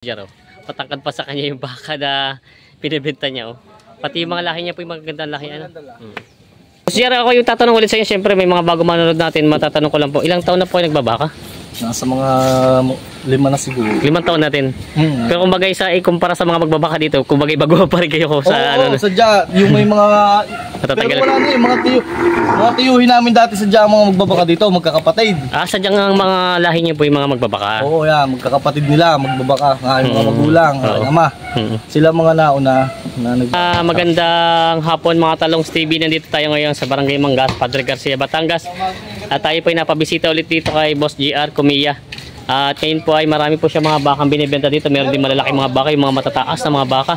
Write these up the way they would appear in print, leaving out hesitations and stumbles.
Jaro. Patangkad pa sa kanya yung baka na pinibenta niya. Oh. Pati yung mga lahi niya po yung magagandang lahi. Ano? Jaro, ako yung tatanong ulit sa inyo. Siyempre may mga bago manonood natin. Matatanong ko lang po. Ilang taon na po kayo nagbabaka? Nasa mga 5 na siguro. 5 taon natin. Pero kumbaga isa ikumpara sa mga magbabaka dito, kumbaga bago pa rin kayo sa ano. Sadya, yung may mga pero wala na yung mga tiyuhin namin dati sadya mga magbabaka dito, magkakapatid. Sadyang ang mga lahi niyo po yung mga magbabaka. Oo, yan, magkakapatid nila, magbabaka, yung mga magulang, ama. Sila mga nauna na magandang hapon mga Talongs TV. Nandito tayo ngayon sa Barangay Mangas, Padre Garcia, Batangas. At tayo po ay napabisita ulit dito kay Boss GR Kumiya. At ngayon po ay marami po siya mga bakang binibenta dito. Meron din malalaki mga baka, yung mga matataas na mga baka.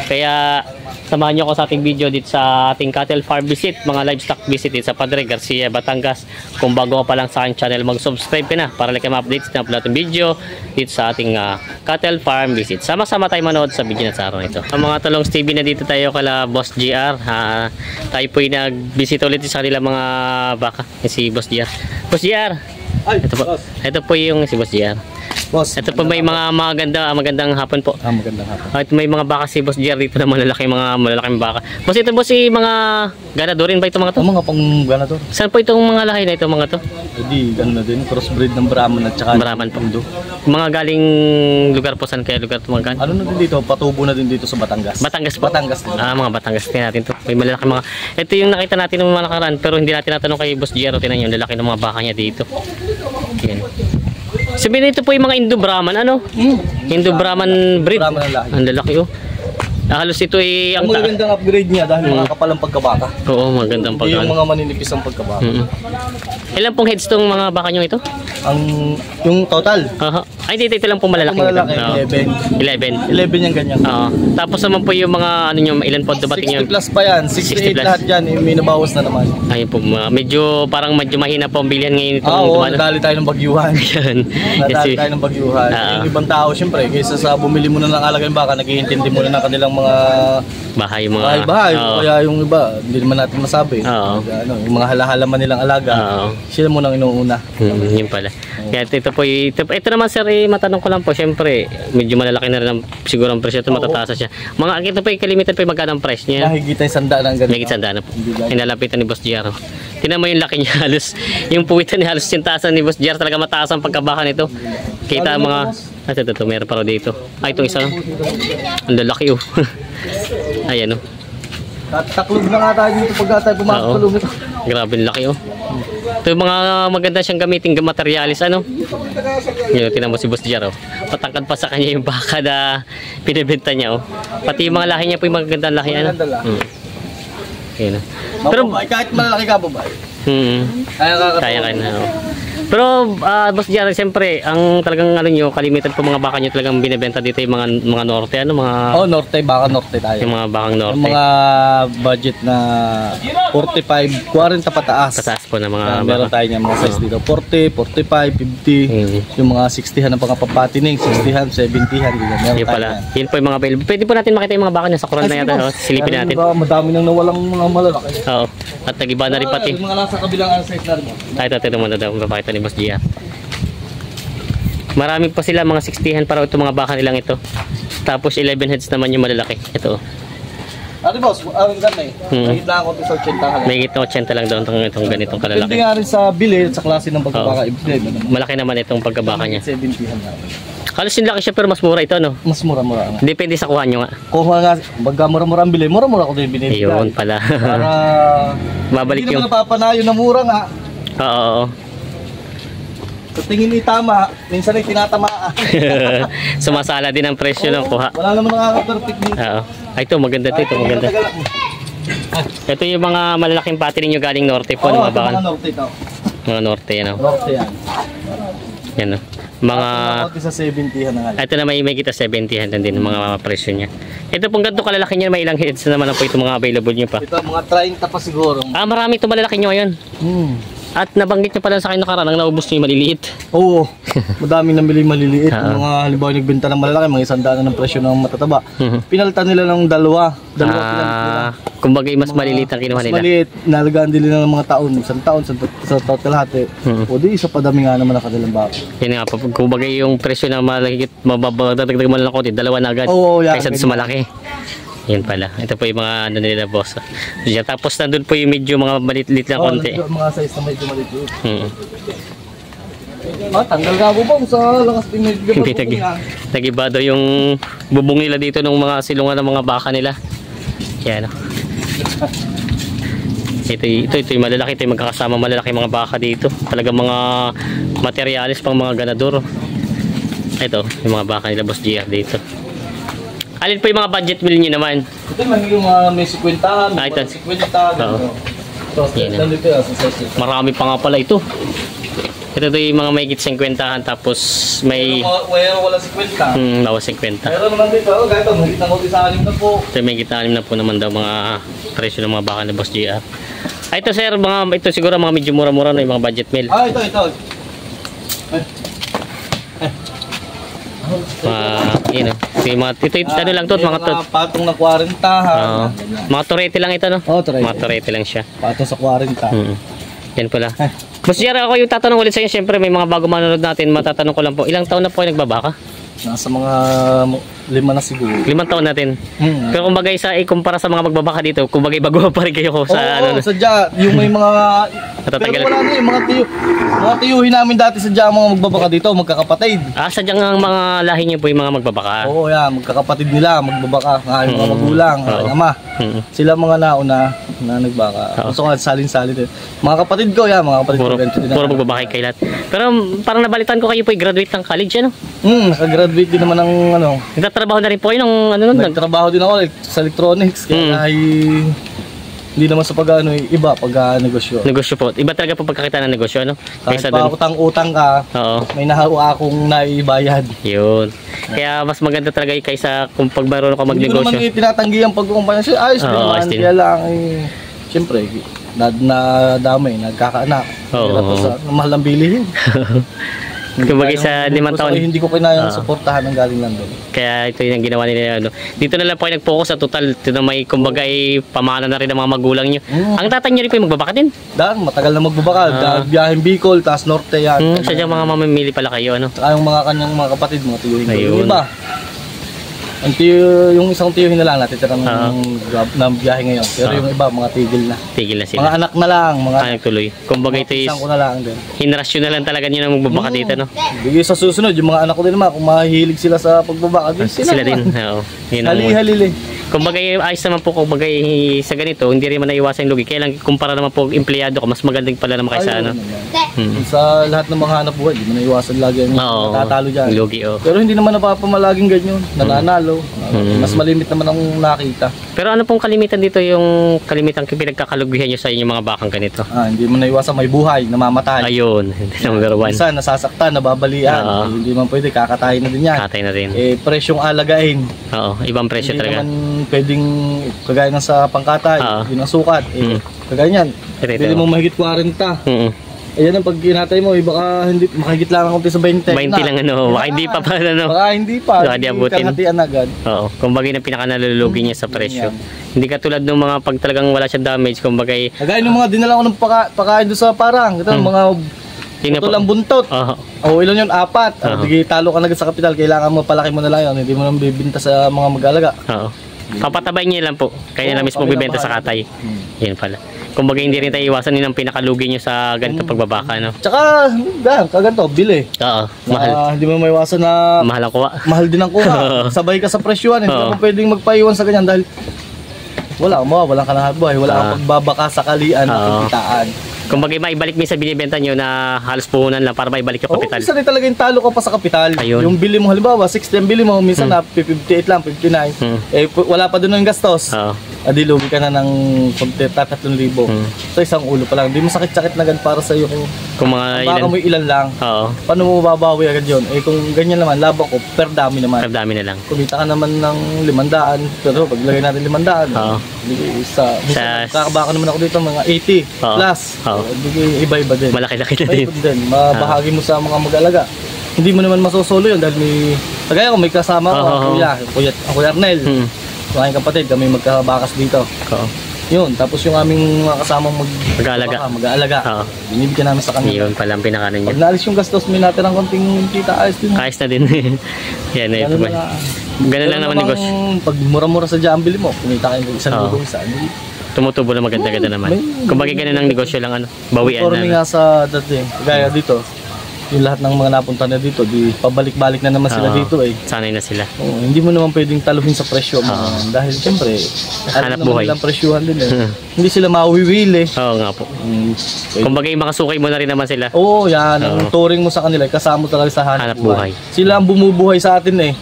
Kaya samahan niyo ako sa ating video dito sa ating cattle farm visit, mga livestock visit dito sa Padre Garcia, Batangas. Kung bago ka pa lang sa aking channel, mag-subscribe ka na para like ma-updates na upload ng video dito sa ating cattle farm visit. Sama-sama tayo manood sa video na sa araw nito. Ang mga Talongs TV, na dito tayo kala Boss GR. Tayo po ay nag-visit ulit sa kanila mga baka. Si Boss GR. Boss GR! Ito po yung si Boss GR. Boss, ito po may mga magandang hapon po. Magandang hapon. Ito may mga baka si Boss GR dito na malalaking baka. Boss, ito boss si mga ganadorin ba ito mga to? Mga pang ganador. Saan po itong mga lahi na ito mga to? Hindi, gano'n na din. Crossbreed ng Brahman at saka Brahman po. Mga galing lugar po, saan kaya lugar ito mga ano na din dito? Patubo na din dito sa Batangas. Batangas po? Batangas din. Mga Batangas. Tingnan natin to. May malalaki mga. Ito yung nakita natin ng mga nakaraan pero hindi natin natanong kay Boss GR. Tingnan yung lalaki ng mga baka niya dito. Yan. Sabihin ito po yung mga Indo-Brahman, ano? Indo-Brahman breed. Ang lalaki oh. Halos ito ay ang magandang upgrade niya dahil makakapal ang pagkabaka. Oo, magandang pagkabaka. Yung mga maninipis ang pagkabaka. Ilan pong heads tong mga baka nyo ito? Yung total? Ay, ito lang pong malalaki. 11 yung ganyan. Tapos naman po yung mga ano nyo, ilan po dumating yun? 60 plus pa yan, 68 lahat dyan, may nabawas na naman. Ayun po, medyo mahina po ang bilihan ngayon itong oo, nadali tayo ng bagyuhan. Nadali tayo ng bagyuhan. Yung ibang tao syempre, kaysa sa bumili muna ng alaga ng baka, nag-iintindi muna ng kanilang mga bahay. Kaya yung iba, hindi naman natin masabi. Yung mga halaman nilang alaga, sila muna ang inuuna. Yun pala. Kaya ito naman sir, matanong ko lang po, syempre medyo malalaki na rin siguro ang presyo ito, matataas siya. Ito po yung kalimitan po yung magkano ang price niya? Mahigit ay 100 ng ganito. Mahigit 100 na po. Inalapitan ni Boss GR. Tingnan mo yung laki niya, halos yung puwitan niya, halos sintasan ni Boss GR, talaga mataas ang pagkabaka nito. Kita mga ito, meron pa rin dito. Itong isa lang. Ang lalaki oh. Ayan oh. Taklog na nga tayo dito pagka tayo pumakulong ito. Grabe ang laki oh. Ito yung mga maganda siyang gamitin materialis, ano? Yun, tingnan mo si Boss GR oh. Patangkad pa sa kanya yung baka na pinibenta niya oh. Pati yung mga lahi niya po yung magagandang lahi, ano? Ayan oh. Pero kahit malalaki ka babae. Kaya na oh. Pero Boss GR, siyempre ang talagang ano nyo, kalimitan po mga baka nyo talagang binibenta dito yung mga norte, ano? Norte, baka norte tayo. Yung mga bakang norte. Yung mga budget na 45, 40 pataas. Pataas po na mga meron tayo ng mga size dito. 40, 45, 50. Yung mga 60han ng pangkapapatining, 60han, 70han. Yun pala. Yun po yung mga available. Pwede po natin makita yung mga baka nyo sa koral na yata. Silipin natin. Madami nang nawalang mga malalaki. Oo. At nag-iba na rin pati. Yung mga nasa kabilang size na rin. Ito mo na daw. Mapakita ni Boss GR. Marami pa sila, mga 60han para itong mga baka nilang ito. Tapos 11 heads naman yung malalaki. Ito. Ate boss, ang ganda eh. May lang ako sa 80 halos. May gitong 80 lang daw itong ganitong kalalaki. Hindi nga rin sa bili sa klase ng pagkabaka. Malaki naman itong pagkabaka niya. 70han na. Halos yung laki siya pero mas mura ito, no? Mas mura-mura. Depende sa kuha nyo nga. Kuha nga, bagka mura-mura ang bili, mura-mura ko din binibigay. Ayun pala. Para babalik hindi yung... naman napapanayo na mura nga. Oo. Sa tingin ni tama, minsan ay tinatamaan. Sumasala din ang presyo ng kuha. Wala naman nakaka-perfect dito. Oo. Ito maganda ito, maganda. Ito yung mga malalaking pati ninyo galing norte po, mga baka. Mga norte ito. Mga norte, ano. Norte yan. Yan, no. Mga sa 70han na nga. ito na may kita 70han din mga presyo niya. Ito pong ganito kalalaki niya, may ilang heads na naman po itong mga available niyo pa. Ito mga 30 pa siguro. Marami itong malalaki niyo ngayon. At nabanggit niyo pala sa akin nakaraan, ang naubos niyo yung maliliit. Oo, madaming namili maliliit. Yung mga halimbawa nagbenta ng malalaki, mga 100 na ng presyo ng matataba. Pinalitan nila ng dalawa pinalitan. Kumbaga mas maliliit ang kinuha nila. Mas maliit, nalagaan din nila ng mga taon, isang taon, sa taon kalahati. O di, isa pa dami nga naman ang kanilang baka. Yan nga, kumbaga yung presyo na maliliit, mababagdagdag mo lang konti, dalawa na agad. Oo, yan. Kaysa sa malaki. Yan pala. Ito po yung mga ano nila boss. Tapos nandun po yung medyo mga maliit lang konti. Oo, mga size na medyo maliit. Tanggal ka bubong sa lakas din medyo bubong yan. Nag-iba daw yung bubong nila dito ng mga silungan ng mga baka nila. Yan. Ito yung malalaki. Ito yung magkakasama malalaki mga baka dito. Talagang mga materialis pang mga ganador. Ito yung mga baka nila boss GR dito. Alin po yung mga budget meal nyo naman? Ito yung may 50, may 50. Marami pa nga pala ito. Ito yung mga may 50 tapos may... Wala 50. Bawa 50. Meron naman dito, kahit ang higit na konti sa 6 na po. Ito may 6 na po naman daw mga presyo ng mga baka na Boss GR. Ito sir, ito siguro mga medyo mura-mura na yung mga budget meal. Ito. Ito ano lang to, mga patong na 40 ha. Mga torete lang ito no? Mga torete lang siya. Patong sa 40. Yan pala. Boss JR, ako yung tatanong ulit sa inyo, siyempre may mga bago manonood natin, matatanong ko lang po, ilang taon na po kayo nagbabaka? Nasa mga 5 na siguro. 5 taon natin. Pero kumbaga ikumpara sa mga magbabaka dito, kumbaga bago pa rin kayo ko sa sadya, yung may mga pero wala na yung mga tiyuhin namin dati sadya ang mga magbabaka dito, magkakapatid. Sadyang ang mga lahi niyo po yung mga magbabaka. Oo, yan, magkakapatid nila, magbabaka, yung mga magulang, ama. Sila mga nauna na nagbaka. Gusto ko nga salin-salin din. Mga kapatid ko, yan, mga kapatid ko. Puro magbabaka kayo lahat. Pero parang nabalitan ko kayo po graduate ng college, ano? Nakagraduate din naman ng ano. Nagtatrabaho na rin po kayo ng ano nun? Nagtrabaho din ako sa electronics, kaya hindi naman sa iba pag-negosyo. Negosyo po. Iba talaga po pagkakita ng negosyo, ano? Kahit pa utang-utang ka, may nahawa akong naibayad. Yun. Kaya mas maganda talaga kaysa kung pagbaroon ka magnegosyo. Hindi ko naman tinatanggi ang pagkukumpanya. Ayos din naman. Kaya lang, siyempre, nadamay, nagkakaanak. Mahal ang bilihin. Kumbaga sa 5 taon. Hindi ko kinayang suportahan ng galing lang doon. Kaya ito yung ginawa nila. Dito na lang po kayo nag-focus sa total. Ito na may kumbaga pamana na rin ng mga magulang nyo. Ang tatay nyo rin po yung magbabaka din? Matagal na magbabaka. Biyaheng Bicol, taas Norte yan. Sadyang mga mamimili pala kayo. Saka yung mga kanyang mga kapatid, mga tiyuhin ko. Yung iba, yung isang tiyuhin na lang natitira ng biyahe ngayon. Pero yung iba, mga tigil na. Tigil na sila. Mga anak na lang. Mga anak tuloy. Kumbaga ito is henerasyon na lang talaga nyo na magbabaka dito, no? Bigay sa susunod, yung mga anak ko din naman, kung mahilig sila sa pagbabaka, sila din. Halili. Kumbaga ayos naman po, kumbaga sa ganito, hindi rin man naiwasan yung lugi. Kaya lang kumpara naman po empleyado ka, mas magandang pala naman kaysa ano. Sa lahat ng mga hanap buhay, hindi mo naiwasan lagi yung natatalo dyan. Lugi, Pero hindi naman napapamalaging ganyan, nananalo. Mas malimit naman ang nakita. Pero ano pong kalimitan dito yung kalimitan pinagkakalugihan nyo sa inyong mga bakang ganito? Hindi mo naiwasan, may buhay, namamatay. Ayun, number 1. Minsan nasasaktan, nababalian. Hindi man pwede, kakatayin na din yan. Kakatayin na din. Presyong alagain. Ibang presyo talaga. Hindi naman pwedeng kagaya ng sa pangkatay, yun ang sukat. Kagaya niyan, pwede mo mahigit 40. Ayan ang pag kinatay mo, baka hindi makahigit lang ang konti sa 20. 20 lang baka hindi pa pa Baka hindi pa. Baka di abutin. Agad. Kumbaga yung pinakanalulugi niya sa presyo. Hindi katulad ng mga pag talagang wala siyang damage, kumbaga kagaya ng mga dinala ko ng pakain doon sa parang. Ito mga tulang buntot. Ilan yun? 4. Sige, talo ka na sa kapital, kailangan mo palaki mo na lang yun. Hindi mo nang bibinta sa mga mag-alaga. Papatabay niya lang po. Kaya na mismo bibenta sa katay. Yan pala. Kumbaga hindi rin tayo iwasan yun ang pinakalugi nyo sa ganito pagbabaka, no? Tsaka, kaganto, bili. Mahal. Hindi mo maiwasan na mahal ang kuha. Mahal din ang kuha. Sabay ka sa presyuan. Hindi mo pwedeng magpaiwan sa ganyan dahil walang kanahat buhay. Wala kang pagbabaka sa kalian at kitaan. Kumbaga maibalik mo sa binibenta nyo na halos puhunan lang para maibalik yung kapital. Minsan rin talaga yung talo ka pa sa kapital. Yung bili mo halimbawa, 60 ang bili mo, minsan na 58 lang, 59. Wala pa doon yung gastos. adi lugi ka na ng 3,000. So isang ulo pa lang. Hindi mo sakit-sakit na agad para sa iyo kung mga baka mo ilan lang. Oo. Paano mo babawi agad yun? Eh kung ganyan naman, labang ko, per dami naman. Per dami na lang. Kumita ka naman ng 500, pero paglagay natin 500, Oo. kakabaka naman ako dito mga 80 plus. Oo. Iba-iba din. Malaki-laki na din. Mabahagi mo sa mga mag-alaga. Hindi mo naman masosolo yun dahil may, kagaya ko may kasama ko, Kuya Arnel. Yung aking kapatid, kami magkabakas dito. Oo. Yun, tapos yung aming mga kasamang mag-aalaga. Binibigyan namin sa kanila. Yun pala ang pinakanan niya. Pag naalis yung gastos, may natirang konting kita, ayos din. Ayos na din. Yan, ito ba? Ganun lang naman negosyo. Pag mura-mura sa dyan, bili mo, kumita kayo 1,000 isa. Tumutubo na maganda-ganda naman. Kung bagay ganun ang negosyo lang, bawian na. Nga sa dating, gaya dito, yung lahat ng mga napunta na dito, di pabalik-balik na naman sila dito eh. Sanay na sila. Hindi mo naman pwedeng taluhin sa presyo mo. Dahil siyempre, hanap buhay. Nilang presyuhan din eh. Hindi sila mawiwili. Oo nga po. Kung bagay makasukay mo na rin naman sila. Oo, yan. Ang touring mo sa kanila, kasama talaga sa hanap buhay. Sila ang bumubuhay sa atin eh.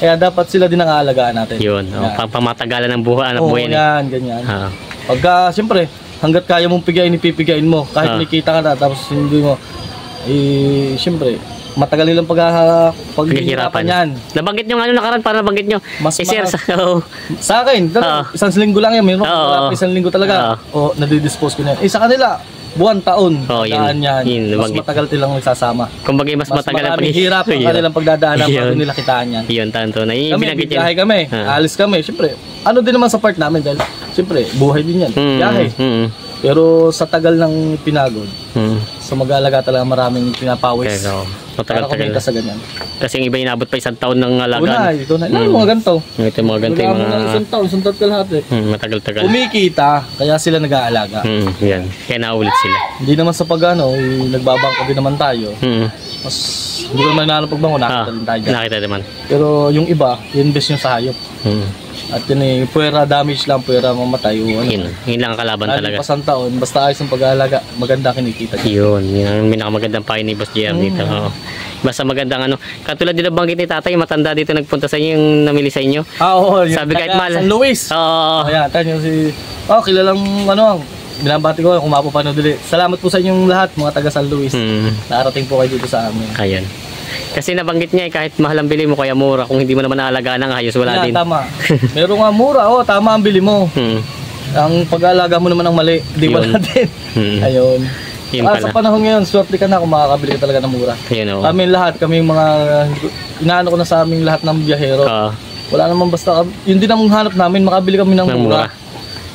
Kaya dapat sila din ang aalagaan natin. Yun. Pamatagalan ng buhay, anak buhay na. Oo, ganyan. Pagka, siyempre, hanggat kaya mong pigayin, ipipigayin mo. Kahit may kita ka na, tapos hindi mo, siyempre, matagal nilang paghihirapan yan. Nabanggit nyo nga nakaraan para nabanggit nyo. I-share sa akin, isang linggo lang yan. Mayroon isang linggo talaga. Nadidispose ko na yan. Sa kanila, buwan, taon. Daan yan. Mas matagal nilang nagsasama. Kung bagay mas matagal ang hirap ang kanilang pagdadaanan para nila kitaan yan. Yun, tanto na. Kami, biyahe kami, alis kami. Siyempre, ano din naman sa part namin dahil siyempre, buhay din yan. Biyahe. Pero sa tagal ng pinagod, sa mag-aalaga talaga maraming pinapawis. Matagal-tagal na sa ganyan. Kasi yung iba inabot pa isang taon ng alagaan. Ito na. Ilan mga ganito? Ito mga ganito yung mga... Isang taon kalahati. Matagal-tagal. Kumikita, kaya sila nag-aalaga. Yan. Kaya naulit sila. Hindi naman sa pagano, nagbabangka din naman tayo. Mas, hindi ko naman nanapagbango, nakita din tayo. Nakita naman. Pero yung iba, invest nyo sa hayop. At yun puwera damage lang, puwera mamatay. Yun lang ang kalaban talaga. Pasang taon, basta ayos ang pag-aalaga, maganda kinikita. Yun ang pinakamagandang payo ni Boss JR dito. Basta magandang katulad din ang banggit ni tatay, matanda dito nagpunta sa inyo, yung namili sa inyo. Oo, sabi kahit mahal. San Luis. Oo. Ayan, tanyo kilalang binabati ko kung mapapanood ulit. Salamat po sa inyong lahat, mga taga San Luis. Nakarating po kayo dito sa amin. Ayun. Kasi nabanggit niya kahit mahal ang bili mo kaya mura, kung hindi mo naman naalagaan ng ayos wala din. Tama. Meron nga mura, tama ang bili mo. Ang pag-aalaga mo naman ang mali, di ba natin? Ayun. Sa panahon ngayon, swerte ka na kung makakabili ka talaga ng mura. Kami lahat, kami mga inaano ko na sa aming lahat ng biyahero. Wala naman basta, yun din ang hanap namin, makabili kami ng mura.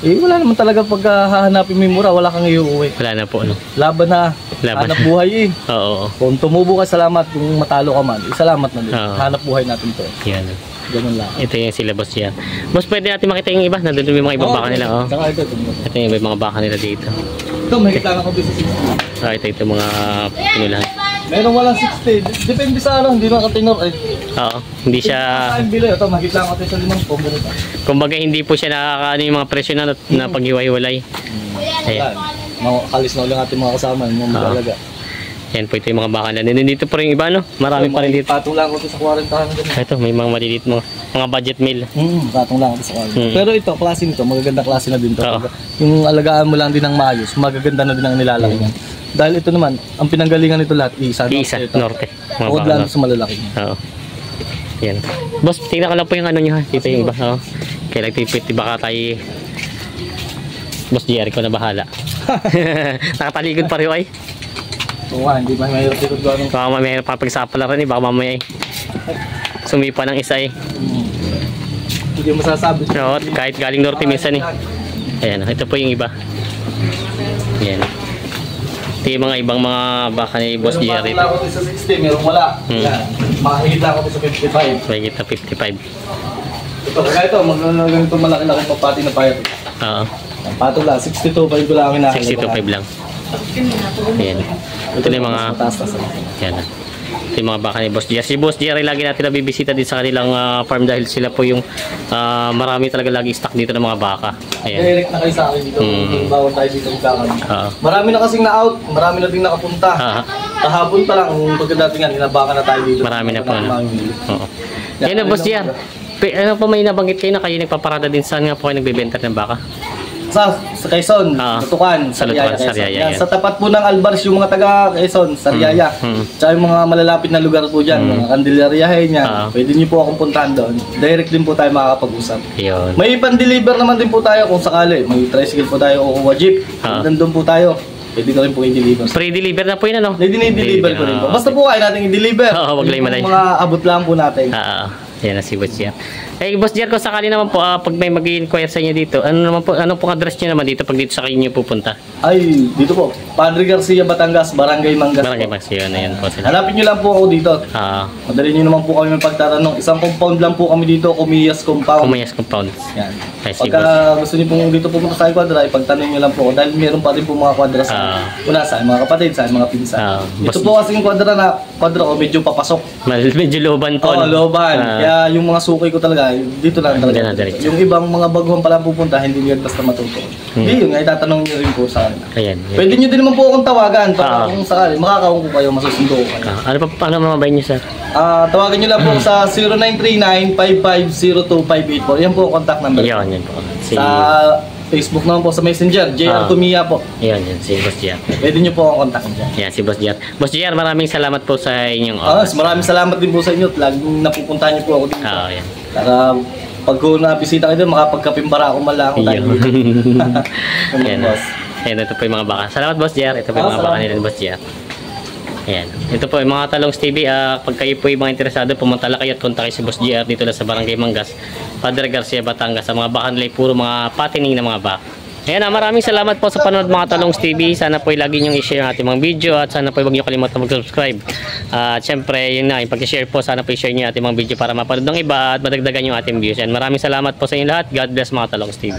Wala naman talaga pagka hahanapin mo yung mura, wala kang iuwi. Wala na po. Laban na. Hanap buhay Oo. Kung tumubo ka, salamat. Kung matalo ka man, salamat na din. Hanap buhay natin to. Yan. Ganun lang. Ito yung sila Boss JR. Boss, pwede natin makita yung iba. Nandun yung mga ibang baka nila. Ito yung mga baka nila dito. Ito, may kita na ko dito sa 60. Ito mga pinulahan. Meron walang 60. Depende sa hindi makatinor Oo. Hindi siya... Ito, makita lang ako sa 5. Kumbaga hindi po siya nakakaano yung mga presyo na paghiwa-hiwalay. Ayan. Kalis na ulit ating mga kasama, yung mga mag-alaga. Yan po ito yung mga baka na. Dito po rin yung iba, no? Marami pa rin dito. Patong lang ako sa 40. Ito, may mga maliliit mga budget meal. Patong lang ako sa 40. Pero ito, klase nito, magaganda klase na din to. Yung alagaan mo lang din ng maayos, magaganda na din ang nilalaki niyan. Dahil ito naman, ang pinanggalingan nito lahat, Isa, Norte. Huwag lang sa malalaki. Oo. Yan. Boss, tingnan ko lang po yung nyo ha. Dito yung iba. Kaya nagtipit, baka tayo... Boss JR, ko na bahala. Nakataligod pa rin ay. Oo nga, hindi ba mahirap dito gano'n? Baka mahirap papagsapalaran baka mamaya sumipa ng isa Hindi mo masasabi. Oo, kahit galing norte minsan Ayan, ito po yung iba. Ayan. Ito yung mga ibang mga baka ni Boss JR dito. Meron ako sa 60, meron wala. Yan. Makahigit lang ako sa 55. Mahigit na 55. Ito, kaya ito, ganito malaki-laki pagpati na payat. Oo. Pato lang, 62.5 ko lang ang 62.5 lang. Ayan. Ito na yung mga... Ayan. Ito yung mga baka ni Boss JR. Si Boss JR lagi natin nabibisita din sa kanilang farm dahil sila po yung marami talaga lagi stock dito ng mga baka. Ayan. Direct na kayo sa akin dito. Bawal tayo dito magkakan. Marami na kasing na-out. Marami na din nakapunta. Kahapon pa lang, pagkadating yan, inabaka na tayo dito. Marami na po. Oo. Ayan na Boss JR. Ano po may nabanggit kayo na kayo nagpaparada din saan nga po kayo nagbebenta ng baka? Sa Quezon, Lutukan, sa Lutukan, Sariaya. Sa tapat po ng Albars yung mga taga Quezon, Sariaya. Tsaka yung mga malalapit na lugar po dyan, mga Candelaria niya. Pwede niyo po akong puntahan doon. Direct din po tayo makakapag-usap. Yun. May pan-deliver naman din po tayo kung sakali. May tricycle po tayo o kuha jeep. Nandun po tayo. Pwede ko rin po i-deliver. Pre-deliver na po yun, ano? Pwede na i-deliver ko rin po. Basta po kaya natin i-deliver. Oo, wag lang malay. Mga abot lang po natin. Yan na si Boss Jer. Eh, Boss Jer, kung sakali naman po, pag may mag-i-inquire sa inyo dito, ano pong address nyo naman dito pag dito sa inyo pupunta? Ay, dito po. Padre Garcia, Batangas, Barangay Mangas. Barangay Mangas, yun. Ayan po sila. Hanapin nyo lang po ako dito. Madali nyo naman po kami magpagtatanong. Isang compound lang po kami dito, Comillas Compound. Comillas Compound. Yan. Pagka gusto nyo pong dito pumunta sa Quadra, ipagtanong nyo lang po ako. Dahil meron pa rin po mga Quadra sa una, sa mga kapatid, sa mga pinsan. Ito po kasing Quadra ko, medyo papasok. Medyo loban po. Oo, loban. Kaya yung mga sukay ko talaga, dito lang talaga. Yung ibang mga baguhan pala pupunta, hindi nyo basta matuto. Hindi yun, itatanong nyo rin po sa akin. Ayan. Pwede nyo din naman po akong tawagan para kung sakali, makakaon ko kayo, masusundo ko kayo. Ano mamabayin nyo, sir? Tawagan nyo lang po sa 0939-5502-584. Yan po ang contact number. Yan po. Sa Facebook naman po sa Messenger, JR Tumia po. Yan, si Boss Jer. Pwede nyo po ang contact dyan. Yan, si Boss Jer. Boss Jer, maraming salamat po sa inyong oras. Maraming salamat din po sa inyo. Laging napupuntahan nyo po ako dito. Yan. Para pag na-bisita kayo doon, makapagkapimbara ako mala ako tayo. Yan. Ayan, ito po yung mga baka. Salamat, Boss Jer. Ito po yung mga baka nila, Boss Jer. Ayan. Ito po yung mga Talongs TV. Pag kayo po yung mga interesado, pumunta lang kayo at punta kayo si Boss JR dito lang sa Barangay Mangas, Padre Garcia, Batangas. Sa mga baka nila, puro mga patining na mga baka. Ayan, maraming salamat po sa panonood mga Talongs TV. Sana po lagi nyo i-share ang ating mga video at sana po huwag nyo kalimutan mag-subscribe. At syempre, yun na, yung pag-share po, sana po i-share nyo ating mga video para mapanood ng iba at madagdagan yung ating views. Ayan, maraming salamat po sa inyo lahat. God bless mga Talongs TV.